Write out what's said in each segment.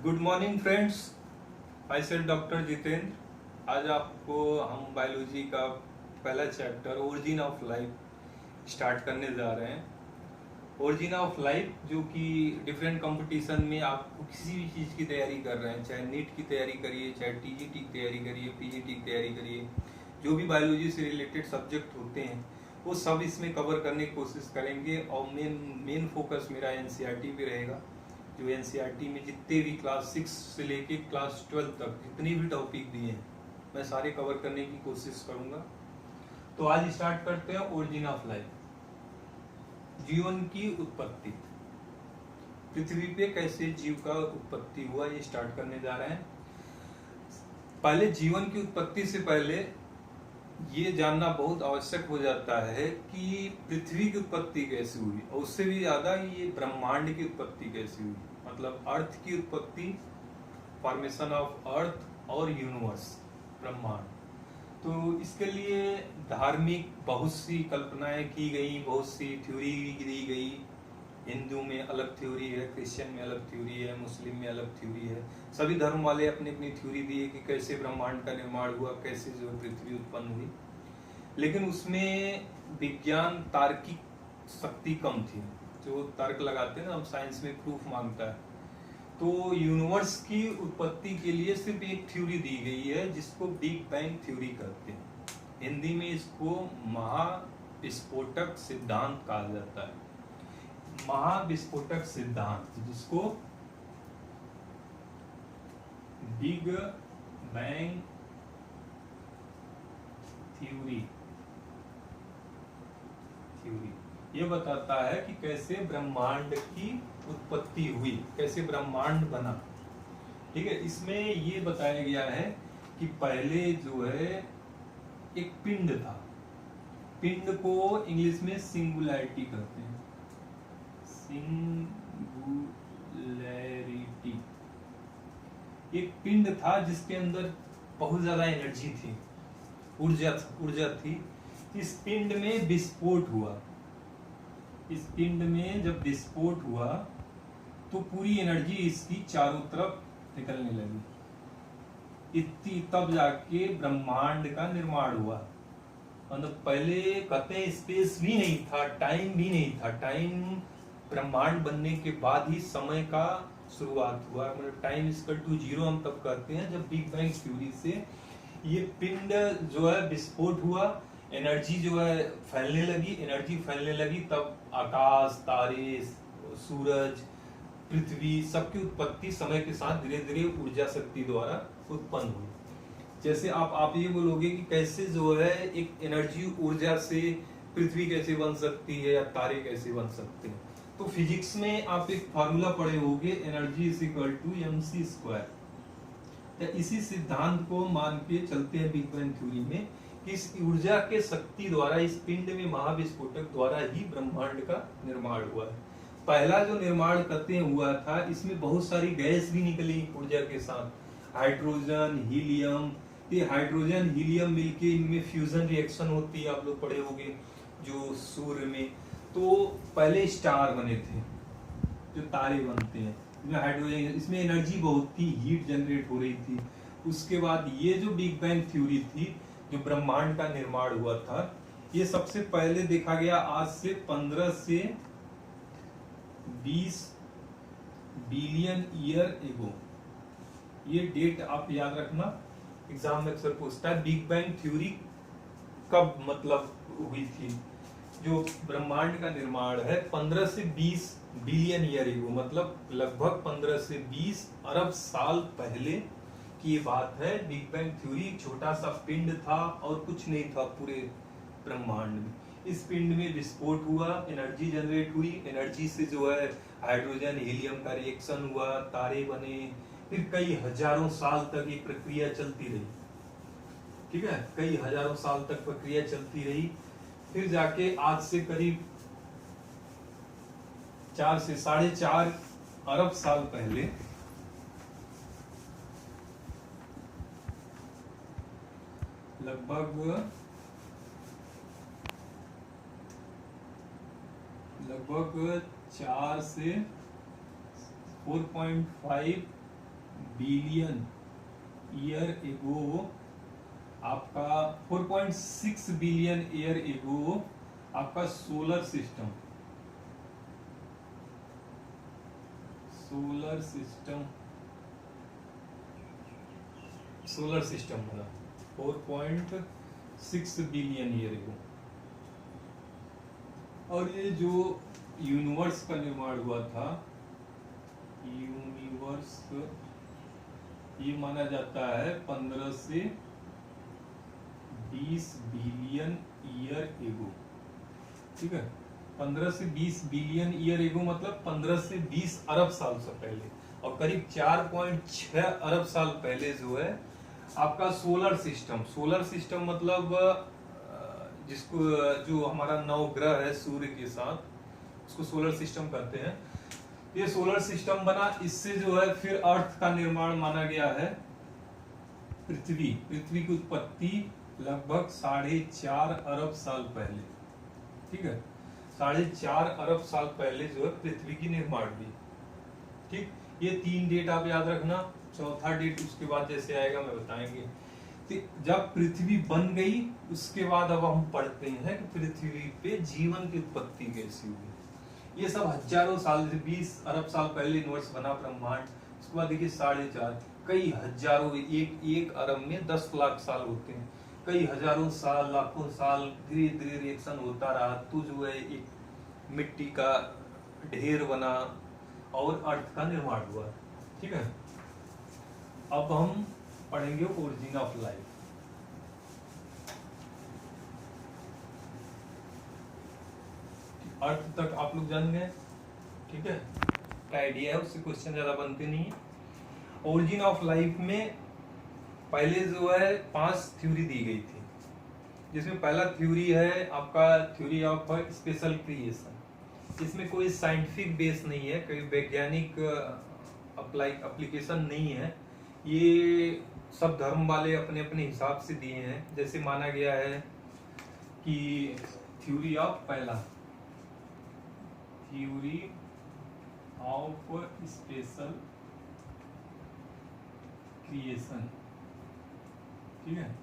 Good morning friends. I said doctor Jitendra. आज आपको हम बायोलॉजी का पहला chapter origin of life start करने जा रहे हैं। ओरिजिन ऑफ लाइफ जो कि डिफरेंट कंपटीशन में आपको किसी भी चीज़ की तैयारी कर रहे हैं, चाहे नीट की तैयारी करिए, चाहे टीजीटी की तैयारी करिए, पीजीटी की तैयारी करिए, जो भी बायोलॉजी से रिलेटेड सब्जेक्ट होते हैं वो सब इसमें कवर करने की कोशिश करेंगे। और मेन फोकस मेरा एनसीईआरटी पे रहेगा। जो एनसीईआरटी में जितने भी क्लास 6 से लेके क्लास 12 तक जितने भी टॉपिक दिए हैं मैं सारे कवर करने की कोशिश करूंगा। तो आज स्टार्ट करते हैं ओरिजिन ऑफ लाइफ। जीवन की उत्पत्ति, पृथ्वी पे कैसे जीव का उत्पत्ति हुआ ये स्टार्ट करने जा रहे हैं। पहले जीवन की उत्पत्ति से पहले ये जानना बहुत आवश्यक हो जाता है कि पृथ्वी की उत्पत्ति कैसे हुई, और उससे भी ज्यादा ये ब्रह्मांड की उत्पत्ति कैसे हुई, मतलब अर्थ की उत्पत्ति, फॉर्मेशन ऑफ अर्थ और यूनिवर्स, ब्रह्मांड। तो इसके लिए धार्मिक बहुत सी कल्पनाएं की गई, बहुत सी थ्योरी दी गई। हिंदू में अलग थ्योरी है, क्रिश्चियन में अलग थ्योरी है, मुस्लिम में अलग थ्योरी है। सभी धर्म वाले अपनी अपनी थ्योरी दिए कि कैसे ब्रह्मांड का निर्माण हुआ, कैसे जो पृथ्वी उत्पन्न हुई। लेकिन उसमें विज्ञान तार्किक शक्ति कम थी। जो तर्क लगाते हैं ना, हम साइंस में प्रूफ मांगता है। तो यूनिवर्स की उत्पत्ति के लिए सिर्फ एक थ्योरी दी गई है जिसको बिग बैंग थ्योरी कहते हैं। हिंदी में इसको महाविस्फोटक सिद्धांत कहा जाता है। महाविस्फोटक सिद्धांत, जिसको बिग बैंग थ्योरी ये बताता है कि कैसे ब्रह्मांड की उत्पत्ति हुई, कैसे ब्रह्मांड बना। ठीक है, इसमें ये बताया गया है कि पहले जो है एक पिंड था। पिंड को इंग्लिश में सिंगुलैरिटी कहते हैं, सिंगुलैरिटी। एक पिंड था जिसके अंदर बहुत ज्यादा एनर्जी थी, ऊर्जा थी। इस पिंड में विस्फोट हुआ। इस पिंड में जब विस्फोट हुआ तो पूरी एनर्जी इसकी चारों तरफ निकलने लगी। इतनी तब जाके ब्रह्मांड का निर्माण हुआ। मतलब पहले कहते हैं स्पेस भी नहीं था, टाइम भी नहीं था। टाइम ब्रह्मांड बनने के बाद ही समय का शुरुआत हुआ। मतलब टाइम इक्वल टू 0 हम तब कहते हैं जब बिग बैंग थ्योरी से ये पिंड जो है विस्फोट हुआ, एनर्जी जो है फैलने लगी। एनर्जी फैलने लगी तब आकाश, तारे, सूरज, पृथ्वी सबकी उत्पत्ति समय के साथ धीरे धीरे ऊर्जा शक्ति द्वारा उत्पन्न हुई। जैसे आप ये बोलोगे कि कैसे जो है एक एनर्जी ऊर्जा से पृथ्वी कैसे बन सकती है या तारे कैसे बन सकते हैं, तो फिजिक्स में आप एक फार्मूला पढ़े होंगे, energy is equal to mc²। इसी सिद्धांत को मान के चलते हैं बिग बैंग थ्योरी में कि इस ऊर्जा के शक्ति द्वारा, इस पिंड में महाविस्फोटक द्वारा ही ब्रह्मांड का निर्माण हुआ है। पहला जो निर्माण कहते हैं हुआ था, इसमें बहुत सारी गैस भी निकली ऊर्जा के साथ, हाइड्रोजन, हीलियम। ये हाइड्रोजन हीलियम मिलके इनमें फ्यूजन रिएक्शन होती है, आप लोग पढ़े होंगे जो सूर्य में। तो पहले स्टार बने थे, जो तारे बनते हैं, हाइड्रोजन, इसमें एनर्जी बहुत थी, हीट जनरेट हो रही थी। उसके बाद ये जो बिग बैंग थ्योरी थी, जो ब्रह्मांड का निर्माण हुआ था, ये सबसे पहले देखा गया आज से 15 से 20 बिलियन ईयर एगो। ये डेट आप याद रखना, एग्जाम में अक्सर पूछता है बिग बैंग थ्योरी कब मतलब हुई थी। जो ब्रह्मांड का निर्माण है 15 से 20 बिलियन ईयर एगो, मतलब लगभग 15 से 20 अरब साल पहले की ये बात है। बिग बैंग थ्योरी एक छोटा सा पिंड था और कुछ नहीं था पूरे ब्रह्मांड में। इस पिंड में विस्फोट हुआ, एनर्जी जनरेट हुई। एनर्जी से जो है हाइड्रोजन हीलियम का रिएक्शन हुआ, तारे बने। फिर कई हजारों साल तक ये प्रक्रिया चलती रही। ठीक है, कई हजारों साल तक प्रक्रिया चलती रही। फिर जाके आज से करीब 4 से 4.5 अरब साल पहले लगभग 4 से 4.5 बिलियन ईयर एगो आपका 4.6 बिलियन ईयर एगो आपका सोलर सिस्टम बना 4.6 बिलियन ईयर एगो। और ये जो यूनिवर्स का निर्माण हुआ था, यूनिवर्स ये माना जाता है 15 से 20 बिलियन ईयर एगो। ठीक है, 15 से 20 बिलियन ईयर एगो मतलब 15 से 20 अरब साल से पहले, और करीब 4.6 अरब साल पहले जो है आपका सोलर सिस्टम मतलब जिसको जो हमारा नवग्रह है सूर्य के साथ, उसको सोलर सिस्टम कहते हैं। ये सोलर सिस्टम बना, इससे जो है फिर अर्थ का निर्माण माना गया है। पृथ्वी की उत्पत्ति लगभग 4.5 अरब साल पहले। ठीक है, 4.5 अरब साल पहले जो है पृथ्वी की निर्माण हुई। ठीक, ये 3 डेट आप याद रखना, चौथा डेट उसके बाद जैसे आएगा मैं बताएंगे। जब पृथ्वी बन गई उसके बाद अब हम पढ़ते हैं कि पृथ्वी पे जीवन की उत्पत्ति कैसी हुई। ये सब हजारों साल से 20 अरब साल पहले यूनिवर्स बना ब्रह्मांड। उसके बाद देखिए 4.5 कई हजारों, एक अरब में 10 लाख साल होते हैं, कई हजारों साल लाखों साल धीरे धीरे रिएक्शन होता रहा तो जो है एक मिट्टी का ढेर बना और अर्थ का निर्माण हुआ। ठीक है, अब हम पढ़ेंगे ओरिजिन ऑफ लाइफ। अर्थ तक आप लोग जान गए। ठीक है, आइडिया है, उससे क्वेश्चन ज्यादा बनते नहीं है। ओरिजिन ऑफ लाइफ में पहले जो है 5 थ्योरी दी गई थी, जिसमें पहला थ्योरी है आपका थ्योरी ऑफ स्पेशल क्रिएशन। इसमें कोई साइंटिफिक बेस नहीं है, कोई वैज्ञानिक एप्लीकेशन नहीं है, ये सब धर्म वाले अपने अपने हिसाब से दिए हैं। जैसे माना गया है कि थ्योरी ऑफ स्पेशल क्रिएशन। ठीक है,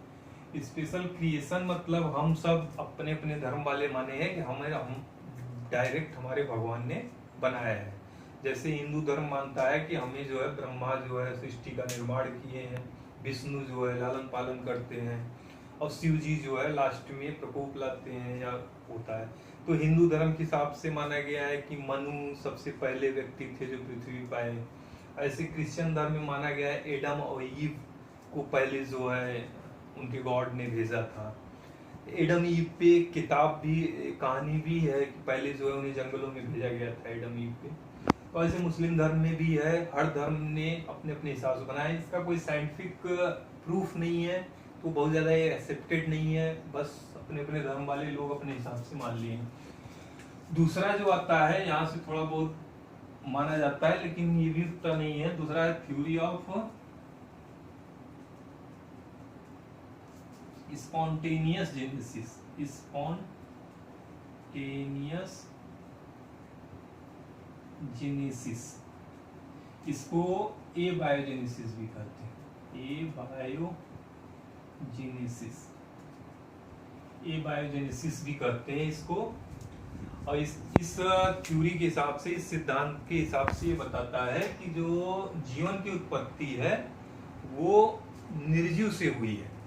स्पेशल क्रिएशन मतलब हम सब अपने अपने धर्म वाले माने हैं कि हम डायरेक्ट हमारे भगवान ने बनाया है। जैसे हिंदू धर्म मानता है कि हमें जो है ब्रह्मा जो है सृष्टि का निर्माण किए हैं, विष्णु जो है लालन पालन करते हैं, और शिव जी जो है लास्ट में प्रकोप लाते हैं या होता है। तो हिंदू धर्म के हिसाब से माना गया है कि मनु सबसे पहले व्यक्ति थे जो पृथ्वी पे आए। ऐसे क्रिश्चियन धर्म में माना गया है एडम और ईव को पहले जो है उनके गॉड ने भेजा था। एडम ईव पे किताब भी, कहानी भी है कि पहले जो है उन्हें जंगलों में भेजा गया था एडम ईव पे। तो ऐसे मुस्लिम धर्म में भी है, हर धर्म ने अपने अपने हिसाब से बनाया। इसका कोई साइंटिफिक प्रूफ नहीं है, तो बहुत ज्यादा ये एक्सेप्टेड नहीं है, बस अपने अपने धर्म वाले लोग अपने हिसाब से मान लिए। दूसरा जो आता है यहाँ से थोड़ा बहुत माना जाता है, लेकिन ये भी उतना नहीं है। दूसरा है थ्योरी ऑफ स्पॉन्टेनियस जेनेसिस, इसको एबायोजेनेसिस भी कहते हैं। एबायोजेनेसिस भी कहते हैं इसको। और इस थ्योरी के हिसाब से, इस सिद्धांत के हिसाब से ये बताता है कि जो जीवन की उत्पत्ति है वो निर्जीव से हुई है।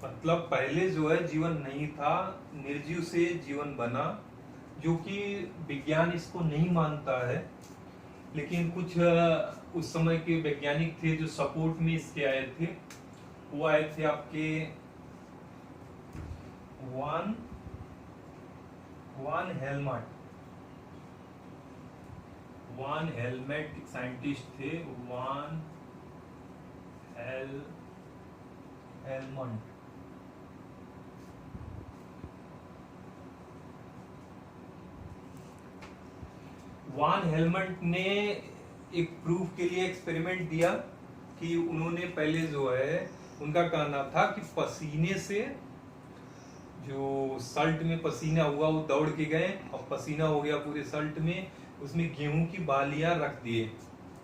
मतलब पहले जो है जीवन नहीं था, निर्जीव से जीवन बना, जो कि विज्ञान इसको नहीं मानता है। लेकिन कुछ उस समय के वैज्ञानिक थे जो सपोर्ट में इसके आए थे। वो आए थे आपके वान हेलमेट साइंटिस्ट थे, वान हेलमेट ने एक प्रूफ के लिए एक्सपेरिमेंट दिया कि उन्होंने पहले जो है, उनका कहना था कि पसीने से, जो शर्ट में पसीना हुआ वो दौड़ के गए और पसीना हो गया पूरे शर्ट में, उसमें गेहूं की बालियां रख दिए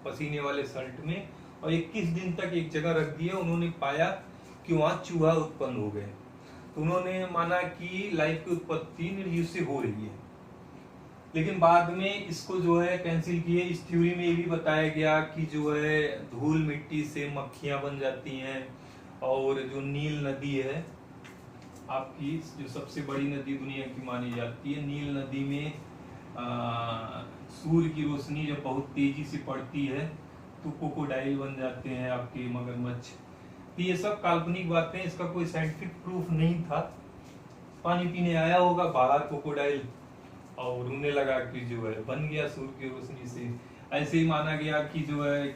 पसीने वाले शर्ट में, और 21 दिन तक एक जगह रख दिया। उन्होंने पाया कि वहां चूहा उत्पन्न हो गए, तो उन्होंने माना कि लाइफ की उत्पत्ति निर्जीव से हो रही है। लेकिन बाद में इसको जो है कैंसिल किए। इस थ्योरी में ये भी बताया गया कि जो है धूल मिट्टी से मक्खियां बन जाती हैं, और जो नील नदी है आपकी, जो सबसे बड़ी नदी दुनिया की मानी जाती है, नील नदी में सूर्य की रोशनी जब बहुत तेजी से पड़ती है तो क्रोकोडाइल बन जाते हैं आपके मगरमच्छ। तो ये सब काल्पनिक बातें, इसका कोई साइंटिफिक प्रूफ नहीं था। पानी पीने आया होगा बाहर क्रोकोडाइल और रोने लगा कि जो है बन गया सूर्य की रोशनी से। ऐसे ही माना गया कि जो है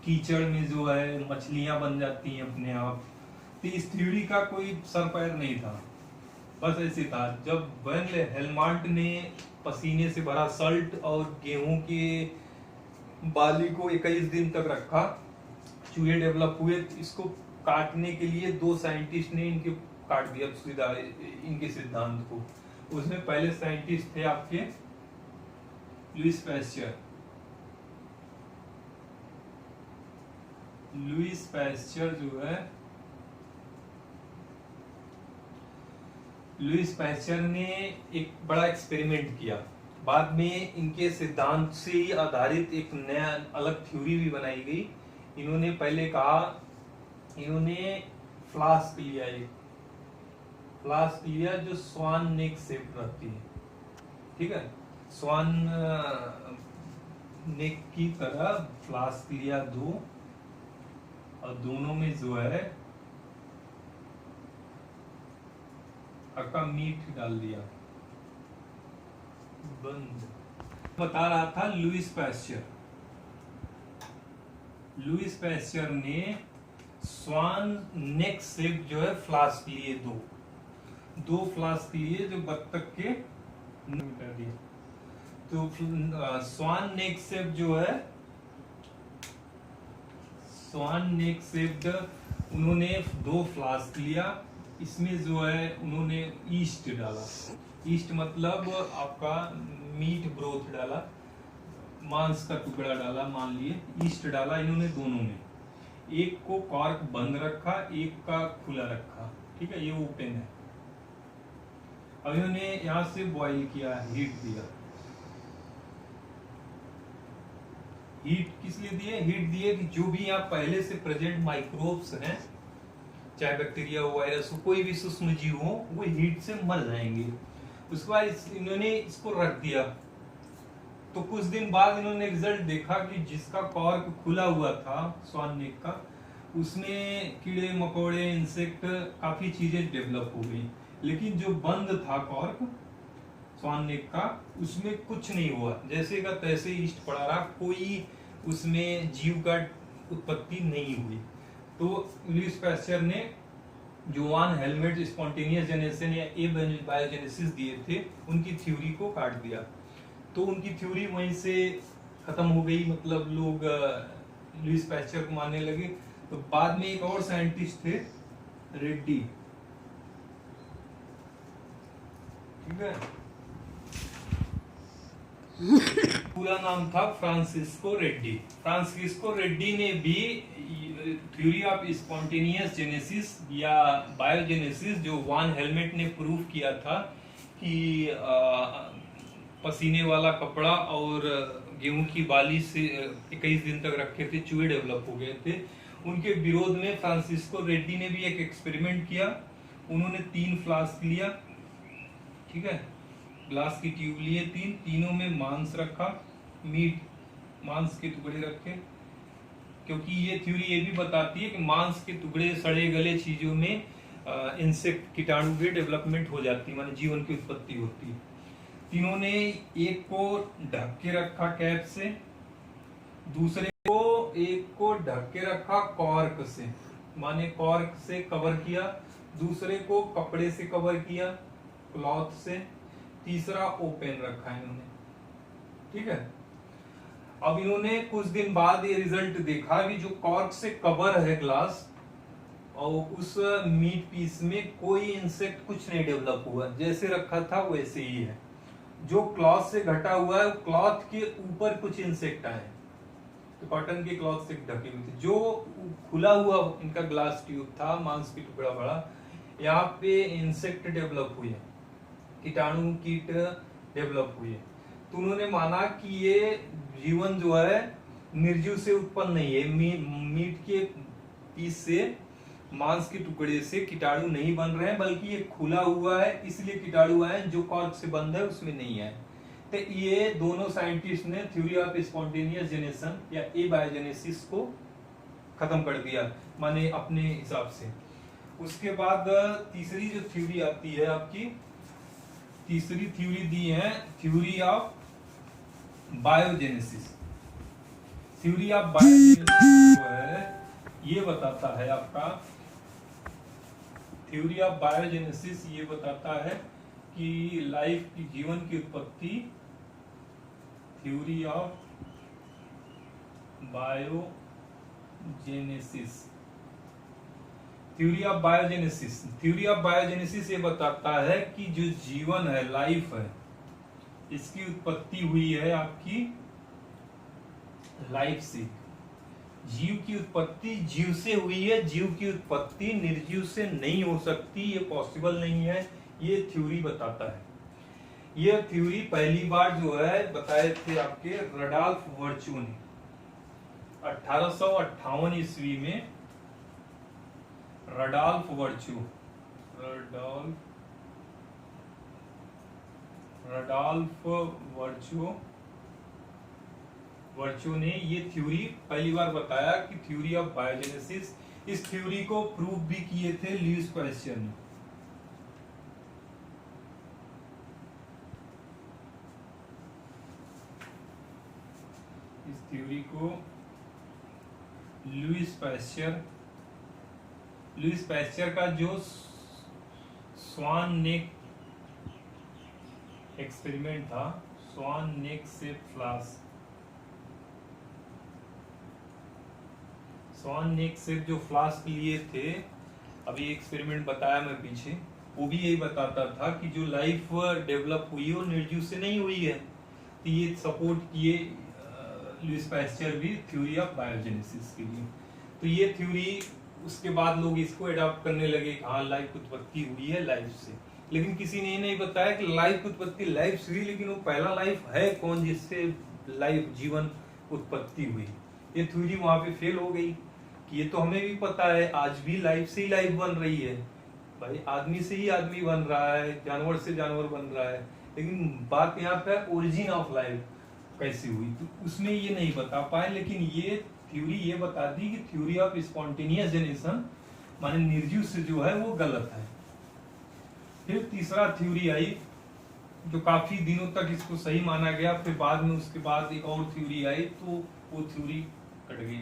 कीचड़ में जो है मछलियां बन जाती हैं अपने आप। तो इस थ्योरी का कोई सर पैर नहीं था, बस ऐसे था। जब वैन हेलमंट ने पसीने से भरा सल्ट और गेहूं के बाली को 21 दिन तक रखा, चूहे डेवलप हुए। इसको काटने के लिए 2 साइंटिस्ट ने इनके काट दिया इनके सिद्धांत को। उसमें पहले साइंटिस्ट थे आपके लुईस पैस्चर। लुईस पैस्चर जो है, लुईस पैस्चर ने एक बड़ा एक्सपेरिमेंट किया। बाद में इनके सिद्धांत से ही आधारित एक नया अलग थ्योरी भी बनाई गई। इन्होंने पहले कहा, इन्होंने फ्लास्क लिया, एक फ्लास्क लिया जो स्वान नेक शेप रहती है, ठीक है, स्वान नेक की तरह फ्लास्क लिया 2, और दोनों में जो है हक्का मीट डाल दिया, बंद। बता रहा था लुईस पैस्चर। लुईस पैस्चर ने स्वान नेक शेप जो है फ्लास्क लिए, 2 फ्लास्क लिए जो बत्तख के दिए। तो स्वान नेक शेप जो है, स्वान नेक शेप उन्होंने 2 फ्लास्क लिया। इसमें जो है उन्होंने ईस्ट डाला। ईस्ट मतलब आपका मीट ब्रोथ डाला, मांस का टुकड़ा डाला, मान लिए ईस्ट डाला इन्होंने दोनों में। एक को कॉर्क बंद रखा, एक का खुला रखा, ठीक है, ये ओपन है। अब इन्होंने यहां से बॉईल किया, हीट दिया। हीट किस लिए दिए? हीट दिए कि जो भी यहाँ पहले से प्रेजेंट माइक्रोब्स हैं, चाहे बैक्टीरिया हो, वायरस हो, कोई भी सूक्ष्म जीव हो, वो हीट से मर जाएंगे। उसके बाद इन्होंने इसको रख दिया। तो कुछ दिन बाद इन्होंने रिजल्ट देखा कि जिसका कॉर्क खुला हुआ था स्वान नेक का, उसमें कीड़े मकोड़े, इंसेक्ट, काफी चीजें डेवलप हो गई। लेकिन जो बंद था कॉर्क स्वान नेक का, उसमें कुछ नहीं हुआ, जैसे का तैसे ईस्ट पड़ा रहा, कोई उसमें जीव का उत्पत्ति नहीं हुई। तो लुईस पैस्चर ने जो वान हेलमेट स्पॉन्टेनियस जेनेरेशन या एबायोजेनेसिस दिए थे, उनकी थ्योरी को काट दिया। तो उनकी थ्योरी वहीं से खत्म हो गई, मतलब लोग लुईस पैस्चर को मानने लगे। तो बाद में एक और साइंटिस्ट थे, रेड्डी, ठीक है, पूरा नाम था फ्रांसिस्को रेड्डी। फ्रांसिस्को रेड्डी ने भी थ्योरी ऑफ स्पॉन्टेनियस जेनेसिस या बायोजेनेसिस, जो वान हेलमेट ने प्रूव किया था कि पसीने वाला कपड़ा और गेहूं की बाली से 21 दिन तक रखे थे, चूहे डेवलप हो गए थे। उनके विरोध में फ्रांसिस्को रेड्डी ने भी एक एक्सपेरिमेंट किया। उन्होंने 3 फ्लास्क लिया, ठीक है, ग्लास की ट्यूब लिए, तीनों में मांस रखा, मीट, मांस के टुकड़े रखे, क्योंकि ये थ्योरी ये भी बताती है कि मांस के टुकड़े, सड़े गले चीजों में इंसेक्ट, कीटाणु की डेवलपमेंट हो जाती है, माने जीवन की उत्पत्ति होती है। तीनों ने एक को ढक के रखा कैप से, दूसरे को एक को ढक के रखा कॉर्क से, माने कॉर्क से कवर किया, दूसरे को कपड़े से कवर किया, क्लॉथ से, तीसरा ओपन रखा इन्होंने, ठीक है। अब इन्होंने कुछ दिन बाद ये रिजल्ट देखा कि जो कॉर्क से कवर है ग्लास, और उस मीट पीस में कोई इंसेक्ट कुछ नहीं डेवलप हुआ, जैसे रखा था वैसे ही है। जो क्लॉथ से घटा हुआ है, क्लॉथ के ऊपर कुछ इंसेक्ट आए, तो कॉटन के क्लॉथ से ढके हुए थे। जो खुला हुआ इनका ग्लास ट्यूब था, मांस की टुकड़ा बड़ा, यहाँ पे इंसेक्ट डेवलप हुए, कीटाणु कीट डेवलप हुए। तो उन्होंने माना कि ये जीवन जो है निर्जीव से उत्पन्न नहीं है, मीट के पीस से, मांस के टुकड़े से कीटाणु नहीं बन रहे हैं, बल्कि ये खुला हुआ है, इसलिए कीटाणु आए, जो कॉर्क से बंद है उसमें नहीं है। तो ये दोनों साइंटिस्ट ने थ्योरी ऑफ स्पॉन्टेनियस जेनेशन या एबायोजेनेसिस को खत्म कर दिया, माने अपने हिसाब से। उसके बाद तीसरी जो थ्योरी आती है आपकी, तीसरी थ्योरी दी है theory of biogenesis. Theory of biogenesis जो है ये बताता है आपका, थ्योरी ऑफ बायोजेनेसिस ये बताता है कि लाइफ की, जीवन की उत्पत्ति, theory of biogenesis, theory of biogenesis, theory of biogenesis ये बताता है कि जो जीवन है, लाइफ है, इसकी उत्पत्ति हुई है आपकी लाइफ से। जीव की उत्पत्ति जीव से हुई है, जीव की उत्पत्ति निर्जीव से नहीं हो सकती, ये पॉसिबल नहीं है, ये थ्योरी बताता है। ये थ्योरी पहली बार जो है बताए थे आपके रडॉल्फ वर्च्यू ने 1858 ईस्वी में। रडॉल्फ वर्च्यू ने ये थ्योरी पहली बार बताया कि थ्योरी ऑफ बायोजेनेसिस। इस थ्योरी को प्रूव भी किए थे लुईस पैस्चर ने। इस थ्योरी को लुईस पैस्चर का जो स्वान नेक एक्सपेरिमेंट था, स्वान नेक से फ्लास्क, स्वान नेक से जो फ्लास्क लिए थे, अभी एक्सपेरिमेंट बताया मैं पीछे, वो भी यही बताता था कि जो लाइफ डेवलप हुई है वो निर्जीव से नहीं हुई है। तो ये सपोर्ट किए लुईस पैस्चर भी थ्योरी ऑफ बायोजेनेसिस के लिए। तो ये थ्योरी उसके बाद लोग इसको एडॉप्ट करने लगे कि हाँ लाइफ की उत्पत्ति हुई है लाइफ से। लेकिन किसी ने ये नहीं बताया कि लाइफ की उत्पत्ति लाइफ से हुई, लेकिन वो पहला लाइफ है कौन जिससे लाइफ, जीवन उत्पत्ति हुई। ये थ्योरी वहां पे फेल हो गई कि ये तो हमें भी पता है, आज भी लाइफ से ही लाइफ बन रही है भाई, आदमी से ही आदमी बन रहा है, जानवर से जानवर बन रहा है, लेकिन बात यहाँ पे ओरिजिन ऑफ लाइफ कैसी हुई, तो उसमें ये नहीं बता पाए। लेकिन ये थ्योरी ये बता दी कि थ्योरी ऑफ स्पॉन्टेनियस जेनेरेशन माने निर्जीव से जो है वो गलत है। फिर तीसरा थ्योरी आई जो काफी दिनों तक इसको सही माना गया, फिर बाद में उसके बाद एक और थ्योरी आई तो वो थ्योरी कट गई।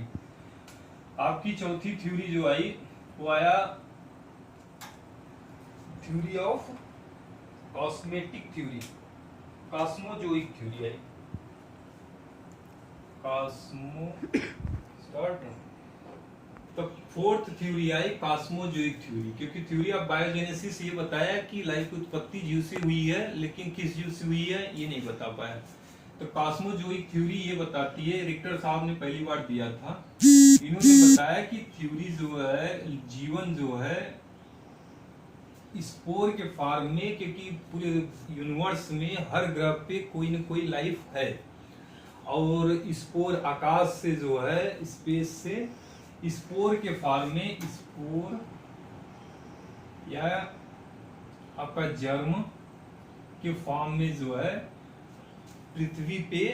आपकी चौथी थ्योरी जो आई वो आया theory of cosmetic theory, cosmozoic theory आई। तो फोर्थ थ्योरी आई कॉस्मोजोइक थ्योरी, क्योंकि थ्योरी ऑफ बायोजेनेसिस ये बताया कि लाइफ की उत्पत्ति जीव से हुई है, लेकिन किस जीव से हुई है ये नहीं बता पाया। तो कॉस्मोजोइक थ्योरी ये बताती है, रिक्टर साहब ने पहली बार दिया था, इन्होंने बताया कि थ्योरी जो है, जीवन जो है स्पोर के फॉर्म में, क्योंकि पूरे यूनिवर्स में हर ग्रह पे कोई न कोई लाइफ है, और स्पोर आकाश से जो है, स्पेस से स्पोर के फॉर्म में, स्पोर या आपका जर्म के फॉर्म में जो है पृथ्वी पे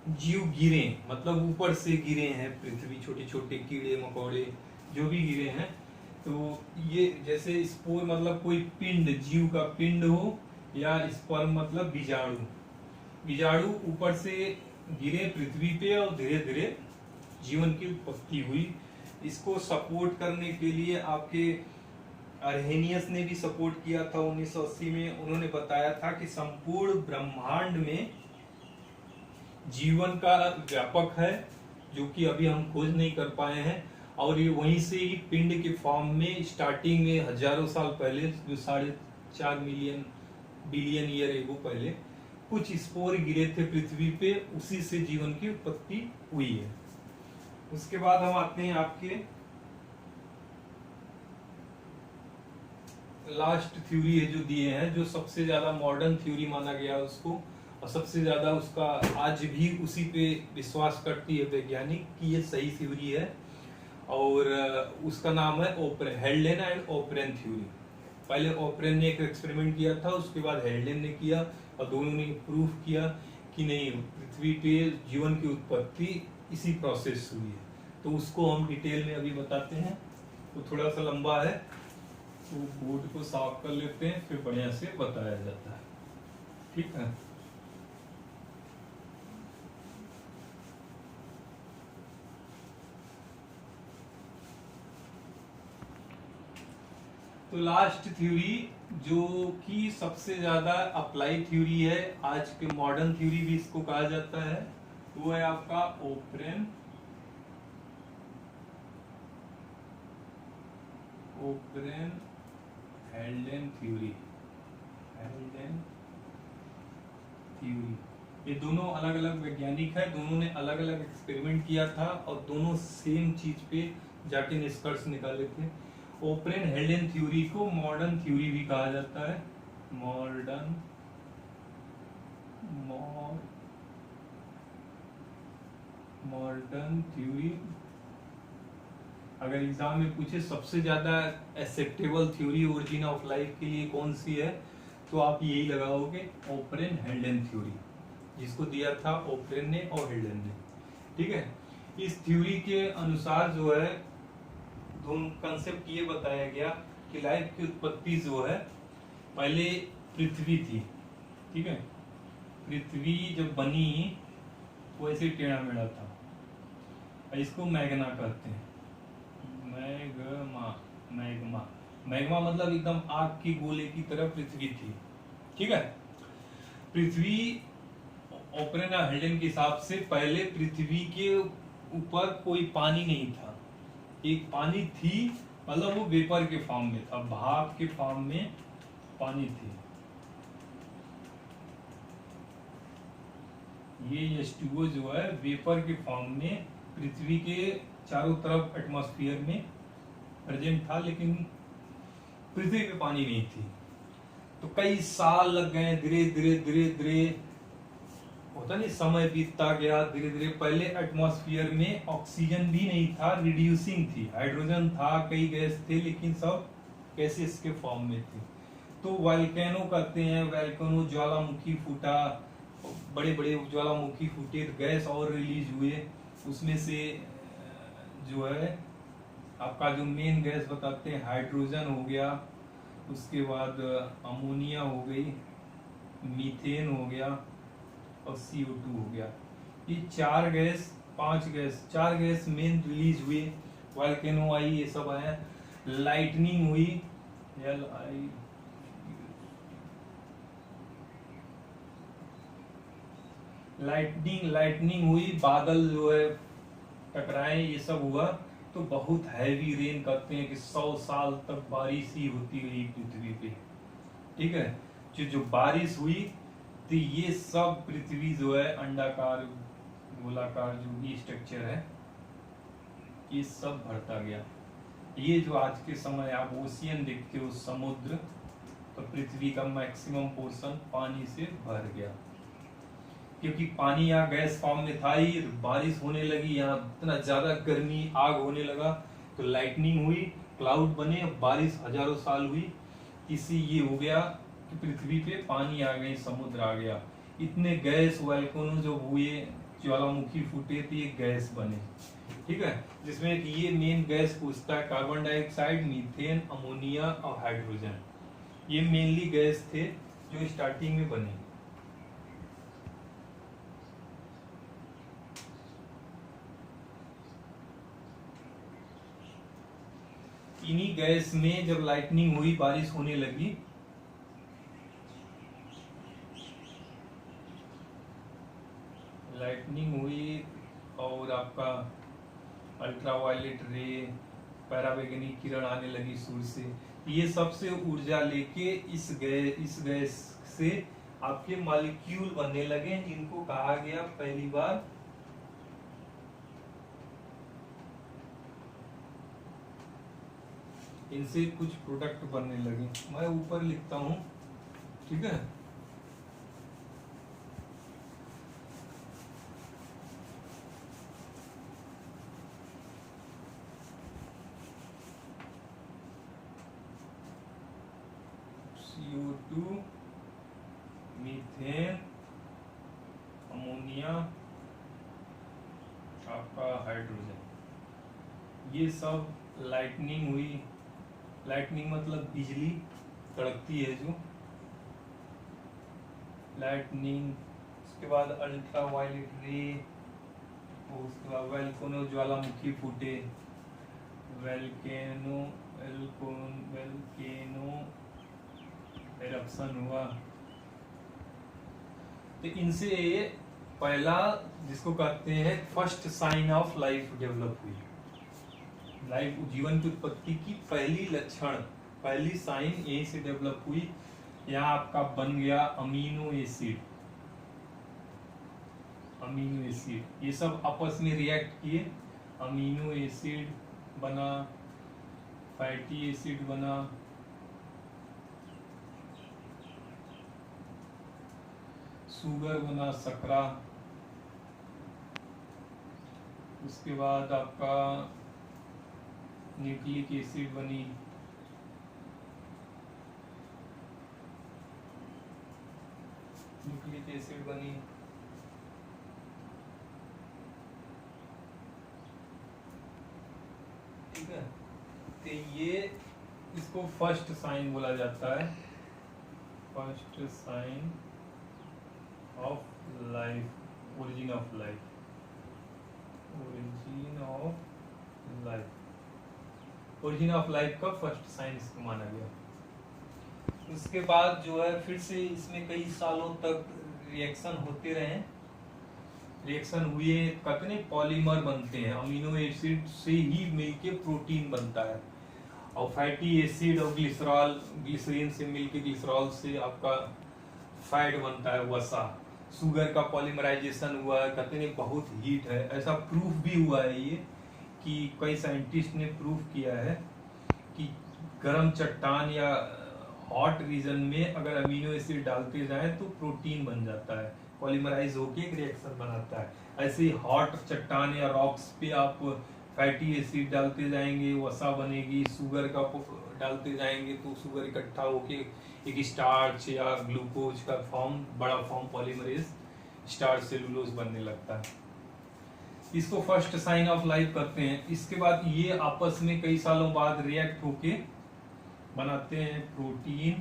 जीव गिरे, मतलब ऊपर से गिरे हैं पृथ्वी, छोटे छोटे कीड़े मकोड़े जो भी गिरे हैं। तो ये जैसे स्पोर मतलब कोई पिंड, जीव का पिंड हो, या स्पर्म मतलब बीजाणु, बीजाणु ऊपर से गिरे पृथ्वी पे और धीरे धीरे जीवन की उत्पत्ति हुई। इसको सपोर्ट करने के लिए आपके अर्हेनियस ने भी सपोर्ट किया था 1980 में। उन्होंने बताया था कि संपूर्ण ब्रह्मांड में जीवन का व्यापक है, जो कि अभी हम खोज नहीं कर पाए हैं, और ये वहीं से ही पिंड के फॉर्म में स्टार्टिंग में हजारों साल पहले, जो 4.5 बिलियन ईयर एगो पहले कुछ स्पोर गिरे थे पृथ्वी पे, उसी से जीवन की उत्पत्ति हुई है। उसके बाद हम आते हैं आपके लास्ट थ्योरी है जो दिए हैं, जो सबसे ज्यादा मॉडर्न थ्योरी माना गया उसको, और सबसे ज्यादा उसका आज भी उसी पे विश्वास करती है वैज्ञानिक कि ये सही थ्योरी है। और उसका नाम है ओपरेन, हेल्डेन एंड ओपरेन थ्योरी। पहले ओपरेन ने एक एक्सपेरिमेंट किया था, उसके बाद हेल्डेन ने किया, और दोनों ने प्रूव किया कि नहीं, पृथ्वी पे जीवन की उत्पत्ति इसी प्रोसेस हुई है। तो उसको हम डिटेल में अभी बताते हैं, तो थोड़ा सा लंबा है, तो बोर्ड को साफ कर लेते हैं, फिर बढ़िया से बताया जाता है। ठीक है, तो लास्ट थ्योरी जो कि सबसे ज्यादा अप्लाई थ्योरी है, आज के मॉडर्न थ्योरी भी इसको कहा जाता है, वो है आपका ओपरेन हेल्डेन थ्योरी। ये दोनों अलग अलग वैज्ञानिक है, दोनों ने अलग अलग एक्सपेरिमेंट किया था, और दोनों सेम चीज पे जाके निष्कर्ष निकाले थे। ओपरेन हेल्डेन थ्योरी को मॉडर्न थ्योरी भी कहा जाता है, मॉडर्न थ्योरी। अगर एग्जाम में पूछे सबसे ज्यादा acceptable theory origin of life के लिए कौन सी है, तो आप यही लगाओगे, ओपरेन हेल्डेन थ्योरी, जिसको दिया था ओपरेन ने और हेल्डेन ने। ठीक है, इस थ्योरी के अनुसार जो है दोनों कंसेप्ट ये बताया गया कि लाइफ की उत्पत्ति जो है, पहले पृथ्वी थी। ठीक है, पृथ्वी जब बनी वो ऐसे टेढ़ा मेढ़ा था, इसको मैग्ना कहते हैं, मैग्मा मतलब एकदम आग की गोले की तरह पृथ्वी थी। ठीक है, पृथ्वी ओपरेन और हेल्डेन के हिसाब से पहले पृथ्वी के ऊपर कोई पानी नहीं था, एक पानी थी, मतलब वो वेपर के फॉर्म में था, भाप के फॉर्म में पानी थी। ये H2O जो है वेपर के फॉर्म में पृथ्वी के चारों तरफ एटमॉस्फेयर में प्रेजेंट था, लेकिन पृथ्वी पे पानी नहीं थी। तो कई साल लग गए, धीरे धीरे धीरे धीरे होता नहीं, समय बीतता गया धीरे धीरे। पहले एटमॉस्फेयर में ऑक्सीजन भी नहीं था, रिड्यूसिंग थी, हाइड्रोजन था, कई गैस थे, लेकिन सब गैसेस के फॉर्म में थे। तो वोल्केनो कहते हैं, वोल्केनो ज्वालामुखी फूटा, बड़े बड़े ज्वालामुखी फूटे, गैस और रिलीज हुए, उसमें से जो है आपका जो मेन गैस बताते हैं हाइड्रोजन हो गया, उसके बाद अमोनिया हो गई, मीथेन हो गया, और CO2 हो गया। ये चार गैस मेन रिलीज हुए, वोल्केनो आई, ये सब आया, लाइटनिंग हुई, लाइटनिंग हुई, बादल जो है टकराए, ये सब हुआ। तो बहुत हैवी रेन कहते हैं कि 100 साल तक बारिश ही होती रही पृथ्वी पे। ठीक है, जो बारिश हुई, तो ये सब पृथ्वी जो है अंडाकार गोलाकार जो भी स्ट्रक्चर है, ये सब भरता गया। ये जो आज के समय आप ओशियन देखते हो, समुद्र, तो पृथ्वी का मैक्सिमम पोर्शन पानी से भर गया, क्योंकि पानी यहाँ गैस फॉर्म में था ही, बारिश होने लगी, यहाँ इतना ज्यादा गर्मी, आग होने लगा, तो लाइटनिंग हुई, क्लाउड बने, बारिश हजारों साल हुई, इससे ये हो गया कि पृथ्वी पे पानी आ गई, समुद्र आ गया। इतने गैस वोल्केनो जो हुए, ज्वालामुखी फूटे, तो ये गैस बने। ठीक है, जिसमें कि ये मेन गैस पूछता है, कार्बन डाइऑक्साइड, मीथेन, अमोनिया और हाइड्रोजन, ये मेनली गैस थे जो स्टार्टिंग में बने। इन्हीं गैस में जब लाइटनिंग हुई, बारिश होने लगी, और आपका अल्ट्रावायलेट रे, पैराबैंगनी किरण आने लगी सूर्य से, ये सबसे ऊर्जा लेके इस गैस से आपके मॉलिक्यूल बनने लगे, जिनको कहा गया पहली बार इनसे कुछ प्रोडक्ट बनने लगे। मैं ऊपर लिखता हूँ, ठीक है। CO2, मीथेन, अमोनिया, आपका हाइड्रोजन, ये सब लाइटनिंग हुई। लाइटनिंग मतलब बिजली कड़कती है जो, लाइटनिंग। उसके बाद अल्ट्रा वायलेट रे, उसके बाद वैल्केनो ज्वालामुखी फूटे, वैल्केनो एरप्शन हुआ। तो इनसे पहला जिसको कहते हैं first sign of life develop हुई। लाइफ, जीवन की उत्पत्ति की पहली लक्षण, पहली साइन यहीं से डेवलप हुई। यहाँ आपका बन गया अमीनो एसिड। अमीनो एसिड ये सब आपस में रिएक्ट किए, अमीनो एसिड बना, फैटी एसिड बना, शुगर बना, सकरा। उसके बाद आपका न्यूक्लिक एसिड बनी, न्यूक्लिक एसिड बनी। ठीक है, तो ये इसको फर्स्ट साइन बोला जाता है, first sign of life, origin of life, origin of life. Origin of life का फर्स्ट साइन इसको माना गया। उसके बाद जो है फिर से इसमें कई सालों तक रिएक्शन होते रहे, रिएक्शन हुए, कहते नहीं पॉलीमर बनते हैं, अमीनो एसिड से ही मिलके प्रोटीन बनता है, और फैटी एसिड और ग्लिसरीन से मिलके, ग्लिसरॉल से आपका फैट बनता है, वसा। शुगर का पॉलीमराइजेशन हुआ है, कहते नहीं बहुत हीट है, ऐसा प्रूफ भी हुआ है ये कि कई साइंटिस्ट ने प्रूफ किया है कि गर्म चट्टान या हॉट रीजन में अगर अमीनो एसिड डालते जाएं तो प्रोटीन बन जाता है, पॉलीमराइज होके एक रिएक्शन बनाता है। ऐसे ही हॉट चट्टान या रॉक्स पे आप फैटी एसिड डालते जाएंगे, वसा बनेगी, शुगर का डालते जाएंगे तो शुगर इकट्ठा होके एक स्टार्च या ग्लूकोज का फॉर्म, बड़ा फॉर्म पॉलीमरेज स्टार्च सेलुलोज बनने लगता है। इसको फर्स्ट साइन ऑफ लाइफ करते हैं। इसके बाद ये आपस में कई सालों बाद रिएक्ट होके बनाते हैं प्रोटीन,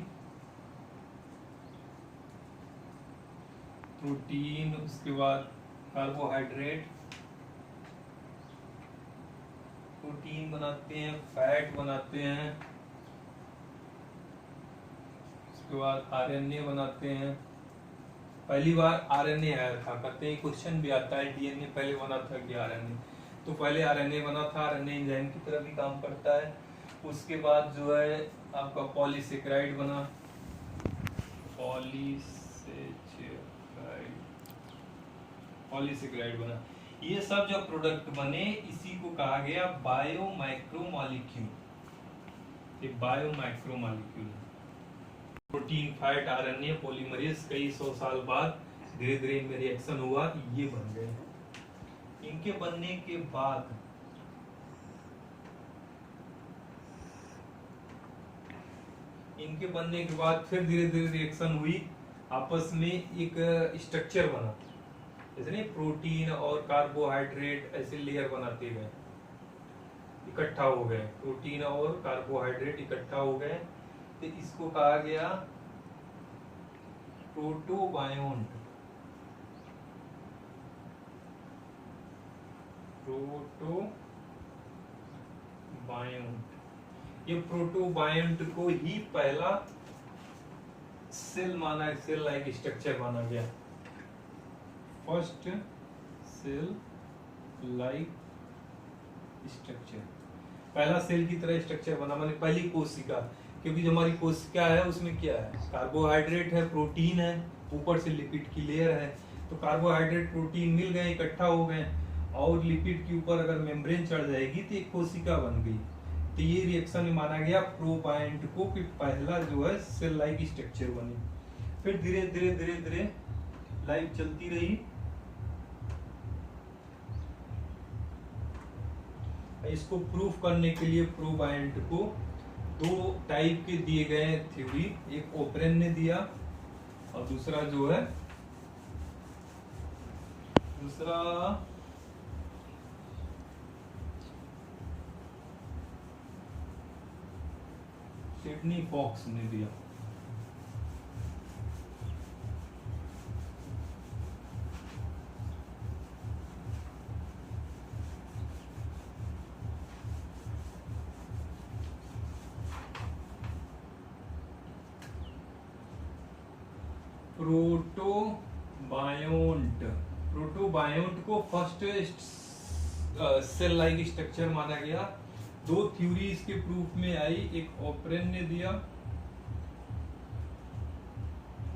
प्रोटीन। उसके बाद कार्बोहाइड्रेट, प्रोटीन बनाते हैं, फैट बनाते हैं। उसके बाद आरएनए बनाते हैं। पहली बार आरएनए आया था, कहते हैं क्वेश्चन भी आता है डीएनए पहले बना था कि आरएनए, तो पहले आरएनए बना था। आरएनए एंजाइम की तरह भी काम करता है। उसके बाद जो है आपका पॉलीसेकेराइड बना, पॉलीसेकेराइड बना। ये सब जो प्रोडक्ट बने इसी को कहा गया बायोमाइक्रोमॉलिक्यूल। ये बायोमाइक्रोमॉलिक्यूल, प्रोटीन, फैट, आरएनए, पॉलीमरेज कई 100 साल बाद धीरे धीरे इनमें रिएक्शन हुआ, ये बन गए। इनके बनने के बाद फिर धीरे धीरे रिएक्शन हुई, आपस में एक स्ट्रक्चर बना, जैसे प्रोटीन और कार्बोहाइड्रेट ऐसे लेयर बनाते गए, इकट्ठा हो गए, प्रोटीन और कार्बोहाइड्रेट इकट्ठा हो गए, तो इसको कहा गया प्रोटोबायोन्ट। ये प्रोटोबायोन्ट को ही पहला सेल माना, सेल लाइक स्ट्रक्चर माना गया, फर्स्ट सेल लाइक स्ट्रक्चर, पहला सेल की तरह स्ट्रक्चर बना, माने पहली कोशिका। क्योंकि जो हमारी कोशिका है उसमें क्या है, कार्बोहाइड्रेट है, प्रोटीन है, ऊपर से लिपिड की लेयर है। तो कार्बोहाइड्रेट प्रोटीन मिल गए, इकट्ठा हो गए, और लिपिड के ऊपर अगर मेम्ब्रेन चढ़ जाएगी तो एक कोशिका बन गई। तो ये रिएक्शन माना गया प्रोबायंट को कि पहला जो है सेल लाइक स्ट्रक्चर बने। फिर धीरे धीरे धीरे धीरे लाइफ चलती रही। इसको प्रूफ करने के लिए प्रोबायंट को दो टाइप के दिए गए थ्योरी, एक ओपरेन ने दिया और दूसरा जो है सिडनी फॉक्स ने दिया। प्रोटोबायोंट को फर्स्ट सेल लाइक स्ट्रक्चर माना गया। दो थ्योरी इसके प्रूफ में आई, एक ओपरेन ने दिया,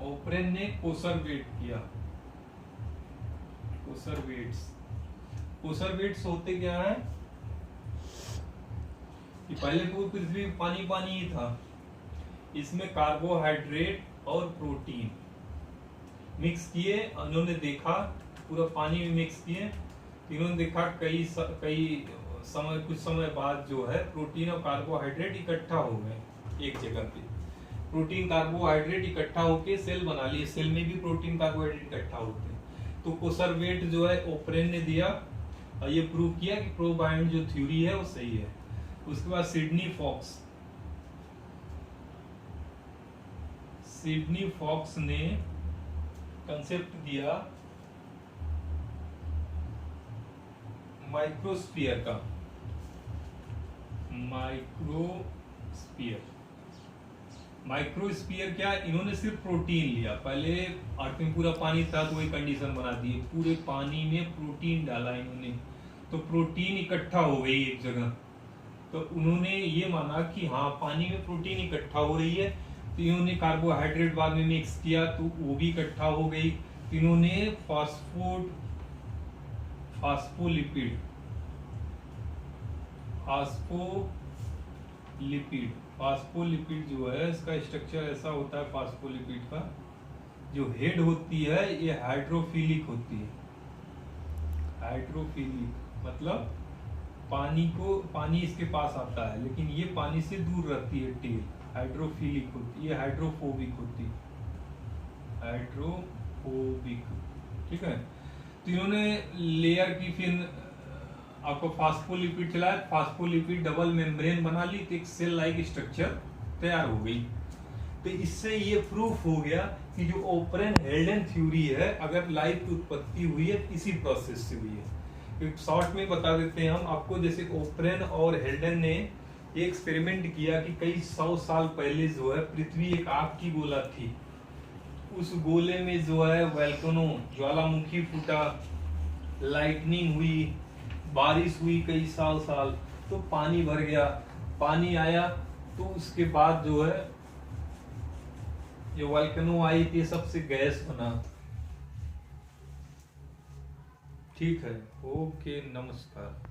ओपरेन ने कोसरवेट किया। कोसरवेट्स होते क्या है कि पहले तो पृथ्वी पानी पानी ही था, इसमें कार्बोहाइड्रेट और प्रोटीन मिक्स किए। उन्होंने देखा पूरा पानी में मिक्स किए, इन्होंने देखा कुछ समय बाद जो है प्रोटीन और कार्बोहाइड्रेट इकट्ठा हो गए एक जगह पे। प्रोटीन कार्बोहाइड्रेट इकट्ठा होके सेल बना लिए, सेल में भी प्रोटीन कार्बोहाइड्रेट इकट्ठा होते हैं। तो कोसरवेट जो है ओपरेन ने दिया और ये प्रूव किया कि प्रोबायोंट जो थ्योरी है वो सही है। उसके बाद सिडनी फॉक्स ने कंसेप्ट दिया माइक्रोस्फीयर का। माइक्रोस्फीयर क्या, इन्होंने सिर्फ प्रोटीन लिया। पहले अर्थ में पूरा पानी था तो वही कंडीशन बना दी, पूरे पानी में प्रोटीन डाला इन्होंने, तो प्रोटीन इकट्ठा हो गई एक जगह। तो उन्होंने ये माना कि हाँ पानी में प्रोटीन इकट्ठा हो रही है, तो इन्होंने कार्बोहाइड्रेट बाद में मिक्स किया तो वो भी इकट्ठा हो गई। इन्होंने फास्फोलिपिड जो है इसका स्ट्रक्चर ऐसा होता है। फास्फोलिपिड का जो हेड होती है ये हाइड्रोफिलिक होती है। हाइड्रोफिलिक मतलब पानी इसके पास आता है लेकिन ये पानी से दूर रहती है। टेल हाइड्रोफिलिक होती है, हाइड्रोफोबिक होती है। हाइड्रोफोबिक, ठीक है। तो इन्होंने लेयर की फिर आपको फास्फोलिपिड चलाया, फास्फोलिपिड डबल मेम्ब्रेन बना ली तो एक सेल लाइक स्ट्रक्चर तैयार हो गई। तो इससे ये प्रूफ हो गया कि जो ओपरेन हेल्डन थ्योरी है, अगर लाइफ की उत्पत्ति हुई है इसी प्रोसेस से हुई है। शॉर्ट में बता देते हैं हम आपको, जैसे ओपरेन और हेल्डन ने ये एक्सपेरिमेंट किया कि कई 100 साल पहले जो है पृथ्वी एक आग की गोला थी। उस गोले में जो है वोल्केनो ज्वालामुखी फूटा, लाइटनिंग हुई, बारिश हुई कई साल तो पानी भर गया। पानी आया तो उसके बाद जो है ये वोल्केनो आई थी, सबसे गैस बना। ठीक है, ओके, नमस्कार।